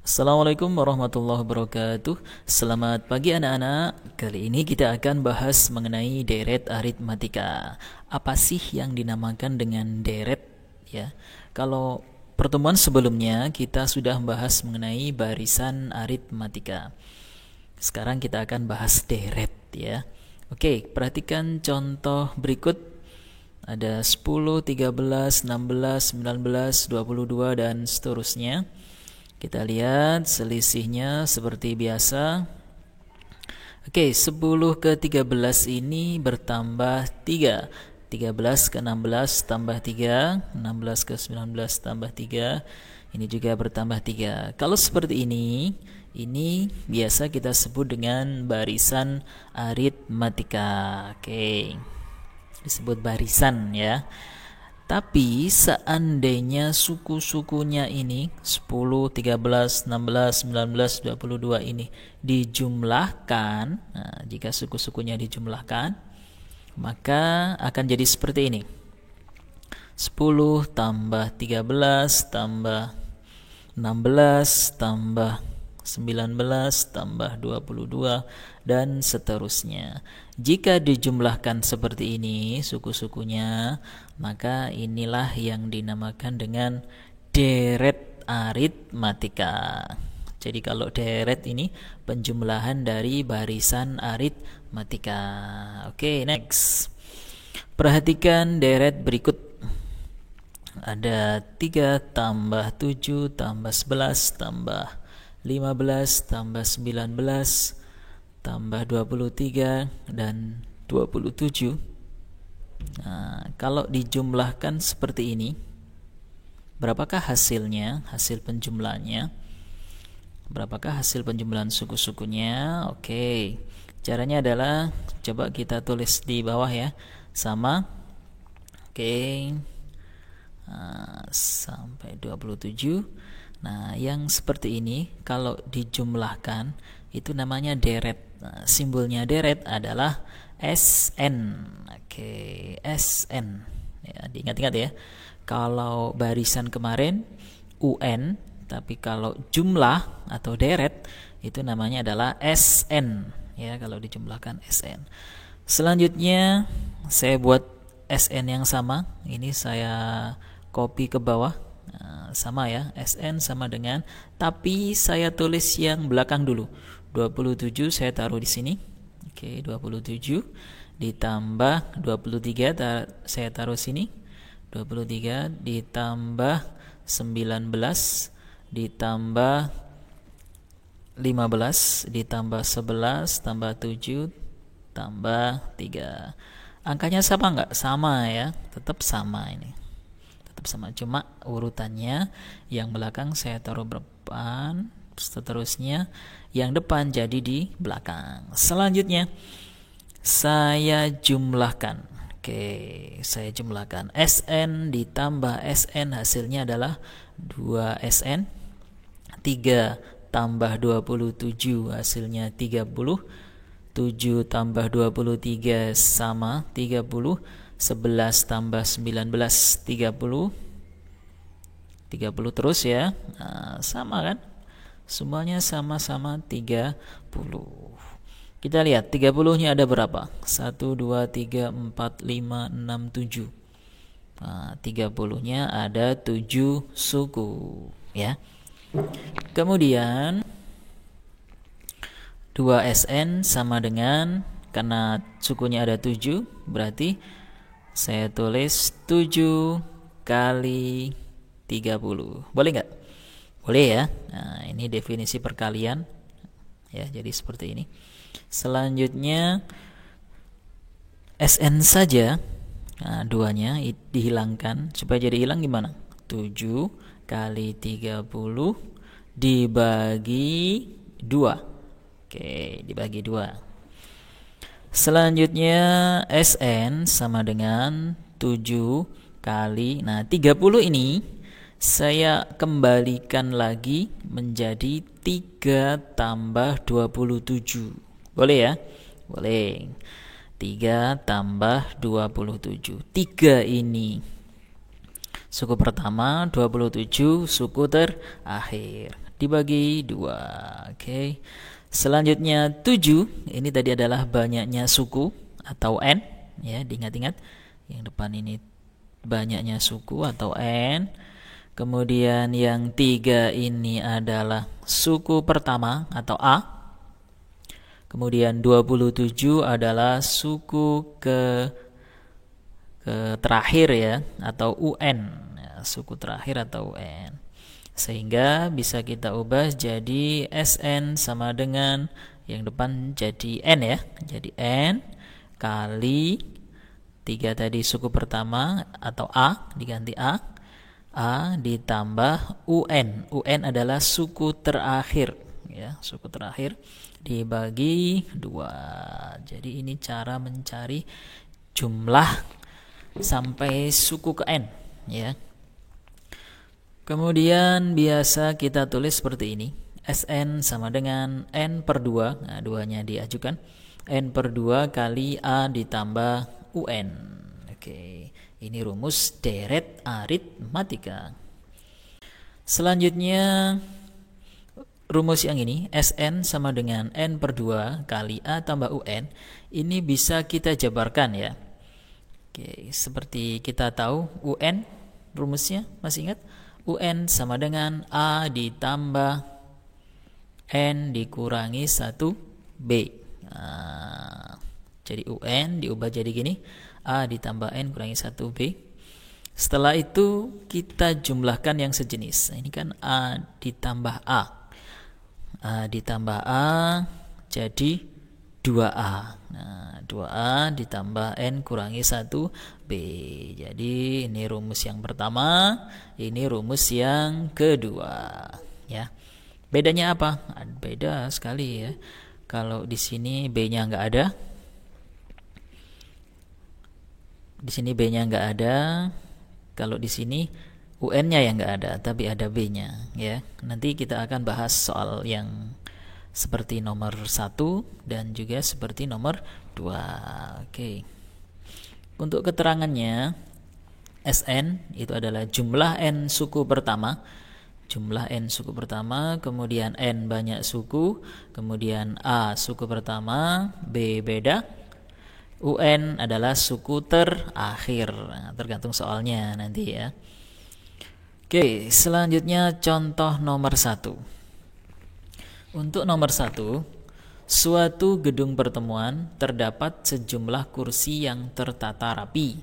Assalamualaikum warahmatullahi wabarakatuh. Selamat pagi anak-anak. Kali ini kita akan bahas mengenai deret aritmatika. Apa sih yang dinamakan dengan deret ya? Kalau pertemuan sebelumnya kita sudah membahas mengenai barisan aritmatika. Sekarang kita akan bahas deret ya. Oke, perhatikan contoh berikut. Ada 10, 13, 16, 19, 22 dan seterusnya. Kita lihat selisihnya seperti biasa. Oke, 10 ke 13 ini bertambah 3. 13 ke 16 tambah 3, 16 ke 19 tambah 3. Ini juga bertambah 3. Kalau seperti ini biasa kita sebut dengan barisan aritmatika. Oke. Disebut barisan ya. Tapi seandainya suku-sukunya ini 10, 13, 16, 19, 22 ini dijumlahkan, nah, jika suku-sukunya dijumlahkan, maka akan jadi seperti ini. 10 tambah 13 tambah 16 tambah 19 tambah 22 dan seterusnya. Jika dijumlahkan seperti ini suku-sukunya, maka inilah yang dinamakan dengan deret aritmatika. Jadi kalau deret ini penjumlahan dari barisan aritmatika. Oke, next. Perhatikan deret berikut. Ada 3 tambah 7 tambah 11 tambah 15 tambah 19 tambah 23 dan 27. Nah, kalau dijumlahkan seperti ini, berapakah hasilnya? Hasil penjumlahannya. Berapakah hasil penjumlahan suku-sukunya? Oke. Caranya adalah coba kita tulis di bawah ya. Sama. Oke. Sampai 27. Nah, yang seperti ini kalau dijumlahkan itu namanya deret. Nah, simbolnya deret adalah SN. Oke, SN. Ya, diingat-ingat ya. Kalau barisan kemarin UN, tapi kalau jumlah atau deret itu namanya adalah SN. Ya, kalau dijumlahkan SN. Selanjutnya saya buat SN yang sama. Ini saya copy ke bawah. Sama ya, SN sama dengan, tapi saya tulis yang belakang dulu. 27 saya taruh di sini. Oke, 27 ditambah 23 saya taruh sini. 23 ditambah 19 ditambah 15 ditambah 11 tambah 7 tambah 3. Angkanya sama nggak? Sama ya, tetap sama ini. Sama, cuma urutannya yang belakang saya taruh depan, seterusnya yang depan jadi di belakang. Selanjutnya saya jumlahkan. Oke, saya jumlahkan SN ditambah SN, hasilnya adalah 2SN. 3 tambah 27 hasilnya 30. 7 tambah 23 sama 30. 11 tambah 19 30 terus ya. Nah, sama kan, semuanya sama-sama 30. Kita lihat 30 nya ada berapa? 1, 2, 3, 4, 5, 6, 7. Nah, 30 nya ada 7 suku ya. Kemudian 2SN sama dengan, karena sukunya ada 7, berarti saya tulis 7 kali 30. Boleh nggak? Boleh ya. Nah, ini definisi perkalian. Ya, jadi seperti ini. Selanjutnya SN saja. Nah, 2-nya dihilangkan. Supaya jadi hilang gimana? 7 kali 30 dibagi 2. Oke, dibagi 2. Selanjutnya SN sama dengan 7 kali, nah 30 ini saya kembalikan lagi menjadi 3 tambah 27. Boleh ya? Boleh. 3 tambah 27. 3 ini suku pertama, 27 suku terakhir. Dibagi 2. Oke. Selanjutnya 7, ini tadi adalah banyaknya suku atau n, ya, diingat-ingat. Yang depan ini banyaknya suku atau n. Kemudian yang 3 ini adalah suku pertama atau a. Kemudian 27 adalah suku terakhir, ya, atau UN, ya, suku terakhir atau UN. Sehingga bisa kita ubah jadi SN sama dengan yang depan jadi N, ya. Jadi N kali 3 tadi suku pertama atau A diganti A ditambah UN. UN adalah suku terakhir, ya, suku terakhir, dibagi 2. Jadi ini cara mencari jumlah sampai suku ke N, ya. Kemudian biasa kita tulis seperti ini. SN sama dengan N per 2. Nah, 2-nya diajukan. N per 2 kali A ditambah UN. Oke, ini rumus deret aritmatika. Selanjutnya rumus yang ini, SN sama dengan N per 2 kali A tambah UN. Ini bisa kita jabarkan, ya. Oke, seperti kita tahu UN rumusnya, masih ingat? UN sama dengan A ditambah N dikurangi 1B. Nah, jadi UN diubah jadi gini, A ditambah N kurangi 1B. Setelah itu kita jumlahkan yang sejenis. Nah, ini kan A ditambah A. A ditambah A jadi 2A. Nah, 2A ditambah N kurangi 1B. Jadi ini rumus yang pertama, ini rumus yang kedua, ya. Bedanya apa? Beda sekali, ya. Kalau di sini B-nya nggak ada. Di sini B-nya nggak ada. Kalau di sini UN-nya yang nggak ada, tapi ada B-nya, ya. Nanti kita akan bahas soal yang seperti nomor 1 dan juga seperti nomor 2. Oke. Untuk keterangannya, SN itu adalah jumlah N suku pertama. Jumlah N suku pertama, kemudian N banyak suku, kemudian A suku pertama, B beda, UN adalah suku terakhir. Nah, tergantung soalnya nanti, ya. Oke, selanjutnya contoh nomor 1. Untuk nomor 1, suatu gedung pertemuan terdapat sejumlah kursi yang tertata rapi.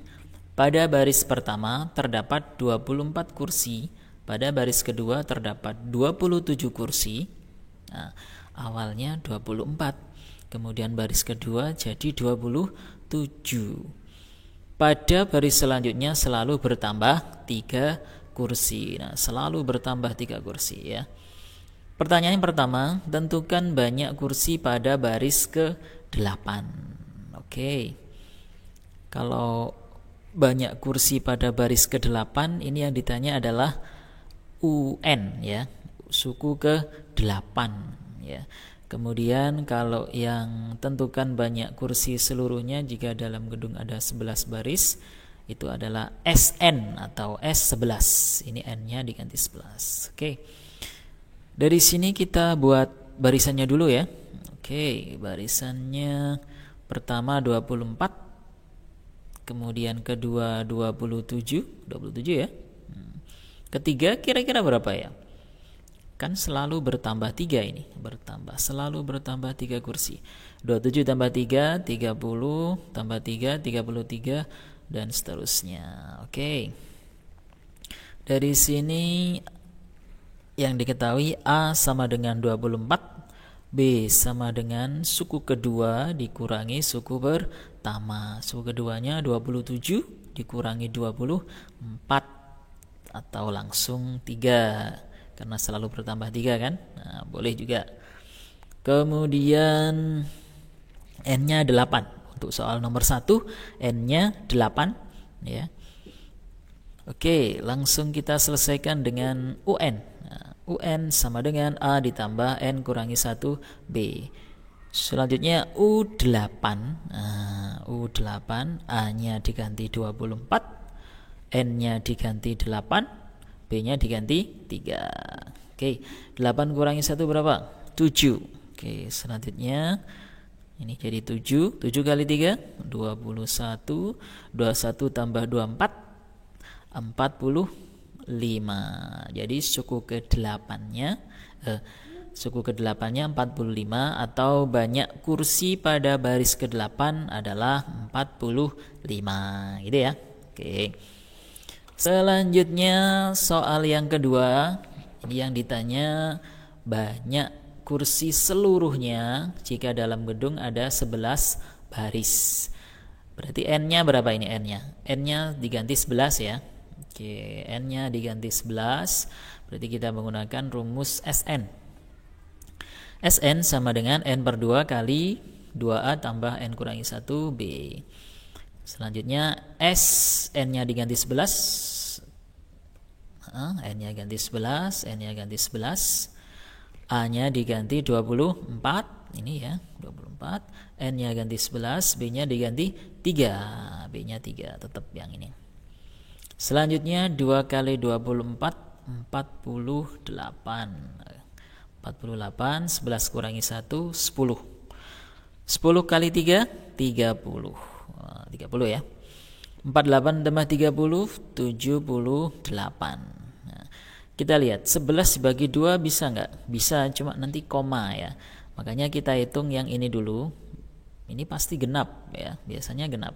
Pada baris pertama terdapat 24 kursi, pada baris kedua terdapat 27 kursi. Nah, awalnya 24, kemudian baris kedua jadi 27. Pada baris selanjutnya selalu bertambah 3 kursi. Nah, selalu bertambah 3 kursi, ya. Pertanyaan yang pertama, tentukan banyak kursi pada baris ke-8. Oke. Kalau banyak kursi pada baris ke-8, ini yang ditanya adalah UN, ya. Suku ke-8, ya. Kemudian kalau yang tentukan banyak kursi seluruhnya jika dalam gedung ada 11 baris, itu adalah SN atau S11. Ini N-nya diganti 11. Oke. Dari sini kita buat barisannya dulu, ya. Oke, barisannya pertama 24, kemudian kedua 27 ya. Ketiga kira-kira berapa, ya? Kan selalu bertambah 3 ini, selalu bertambah 3 kursi. 27 tambah 3, 30, tambah 3, 33, dan seterusnya. Oke. Dari sini yang diketahui A sama dengan 24, B sama dengan suku kedua dikurangi suku pertama. Suku keduanya 27 dikurangi 24, atau langsung 3 karena selalu bertambah 3, kan? Nah, boleh juga. Kemudian N-nya 8. Untuk soal nomor 1 N-nya 8, ya. Oke, langsung kita selesaikan dengan UN. UN sama dengan A ditambah N kurangi 1B. Selanjutnya U8. U8, A-nya diganti 24, N-nya diganti 8, B-nya diganti 3. Oke, 8 kurangi 1 berapa? 7. Oke, selanjutnya ini jadi 7. 7 kali 3, 21. 21 tambah 24, 45. Jadi suku ke-8-nya suku ke-8-nya 45, atau banyak kursi pada baris ke-8 adalah 45, gitu ya. Oke. Selanjutnya soal yang kedua, ini yang ditanya banyak kursi seluruhnya jika dalam gedung ada 11 baris. Berarti N-nya berapa ini N-nya? N-nya diganti 11 ya. Oke, N-nya diganti 11. Berarti kita menggunakan rumus SN. SN sama dengan N per 2 kali 2A tambah N kurangi 1B. Selanjutnya S, N-nya diganti 11. N-nya ganti 11, N-nya ganti 11. A-nya diganti 24. Ini ya, 24. N-nya ganti 11, B-nya diganti 3. B-nya 3, tetap yang ini. Selanjutnya 2 kali 24, 48. 48, 11 kurangi 1, 10. 10 kali 3, 30. 30 ya. 48 tambah 30, 78. Nah, kita lihat 11 dibagi 2 bisa nggak? Bisa, cuma nanti koma ya. Makanya kita hitung yang ini dulu. Ini pasti genap ya, biasanya genap.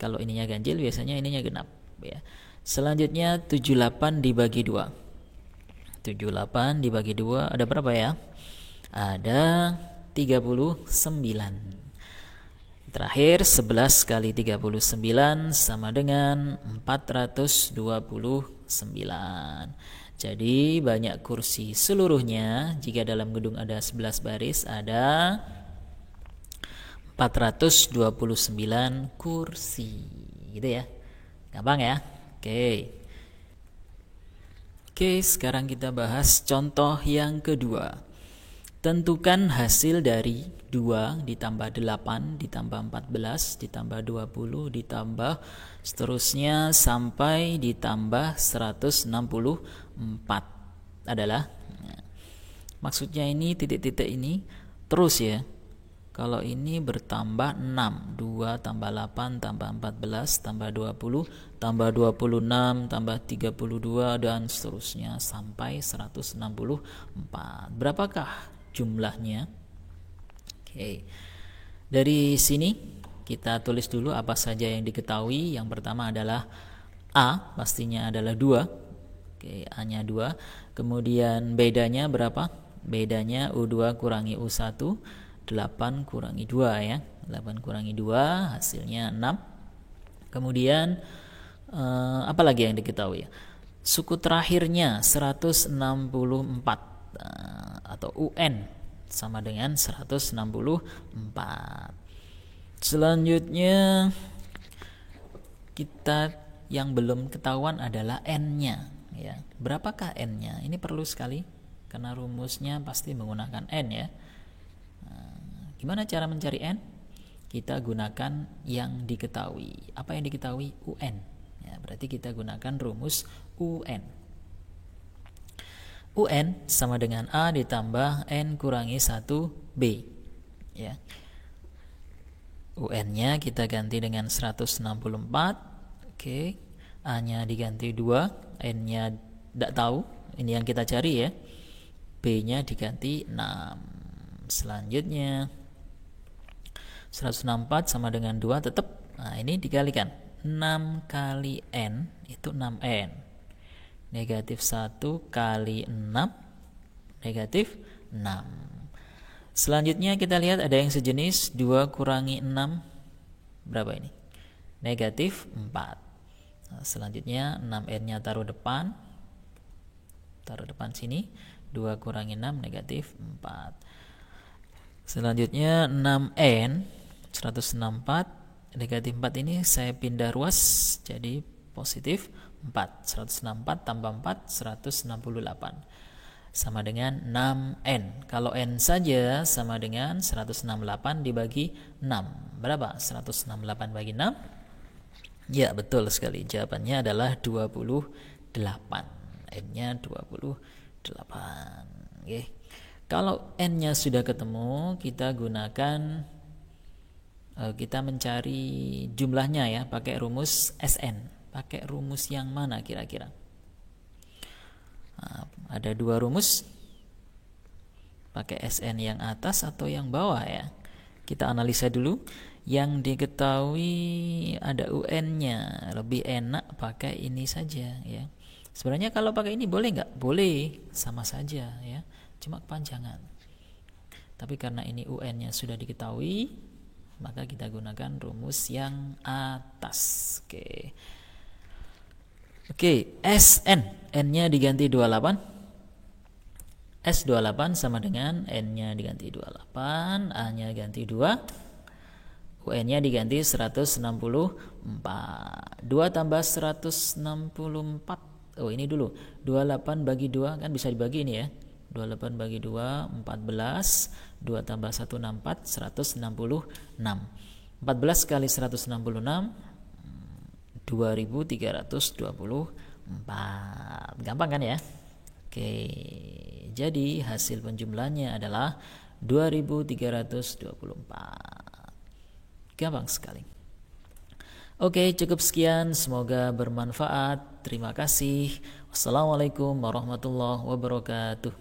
Kalau ininya ganjil, biasanya ininya genap ya. Selanjutnya 78 dibagi 2. 78 dibagi 2 ada berapa ya? Ada 39. Terakhir 11 kali 39 sama dengan 429. Jadi banyak kursi seluruhnya jika dalam gedung ada 11 baris ada 429 kursi. Gitu ya. Gampang ya? Oke. Oke, sekarang kita bahas contoh yang kedua. Tentukan hasil dari 2 ditambah 8 ditambah 14 ditambah 20 ditambah seterusnya sampai ditambah 164 adalah, maksudnya ini titik-titik ini terus ya. Kalau ini bertambah 6, 2 tambah 8 tambah 14 tambah 20 tambah 26 tambah 32 dan seterusnya sampai 164. Berapakah jumlahnya? Oke. Dari sini kita tulis dulu apa saja yang diketahui. Yang pertama adalah A, pastinya adalah 2. Oke, A-nya 2. Kemudian bedanya berapa? Bedanya U2 kurangi U1. 8 kurangi 2 ya. 8 kurangi 2 hasilnya 6. Kemudian apa lagi yang diketahui ya? Suku terakhirnya 164 atau UN sama dengan 164. Selanjutnya kita yang belum ketahuan adalah N-nya ya. Berapakah N-nya? Ini perlu sekali karena rumusnya pasti menggunakan N ya. Gimana cara mencari N? Kita gunakan yang diketahui. Apa yang diketahui? UN. Ya, berarti kita gunakan rumus UN. UN sama dengan A ditambah N kurangi 1B. Ya. UN-nya kita ganti dengan 164. Oke. A-nya diganti 2. N-nya tidak tahu. Ini yang kita cari ya. B-nya diganti 6. Selanjutnya 164 sama dengan 2 tetap. Nah, ini dikalikan. 6 kali N itu 6N. Negatif 1 kali 6 negatif 6. Selanjutnya kita lihat ada yang sejenis. 2 kurangi 6 berapa ini? Negatif 4. Nah, selanjutnya 6N-nya taruh depan. Taruh depan sini. 2 kurangi 6 negatif 4. Selanjutnya 6N 164 negatif 4 ini saya pindah ruas jadi positif 4. 164 tambah 4 168 sama dengan 6N. Kalau N saja sama dengan 168 dibagi 6. Berapa? 168 bagi 6 Ya, betul sekali. Jawabannya adalah 28. N-nya 28. Oke. Kalau N-nya sudah ketemu, kita gunakan kita mencari jumlahnya ya, pakai rumus SN. Pakai rumus yang mana kira-kira? Nah, ada dua rumus. Pakai SN yang atas atau yang bawah ya? Kita analisa dulu. Yang diketahui ada UN-nya, lebih enak pakai ini saja ya. Sebenarnya kalau pakai ini boleh nggak? Boleh, sama saja ya, cuma kepanjangan. Tapi karena ini UN-nya sudah diketahui, maka kita gunakan rumus yang atas. Oke, SN, N-nya diganti 28. S28 sama dengan N-nya diganti 28, A-nya ganti 2, UN-nya diganti 164. 2 tambah 164. Oh, ini dulu. 28 bagi 2 kan bisa dibagi ini ya. 28 bagi 2 14. 2 tambah 1 64, 166. 14 kali 166 2324. Gampang kan ya? Oke. Jadi hasil penjumlahannya adalah 2324. Gampang sekali. Oke, cukup sekian. Semoga bermanfaat. Terima kasih. Wassalamualaikum warahmatullahi wabarakatuh.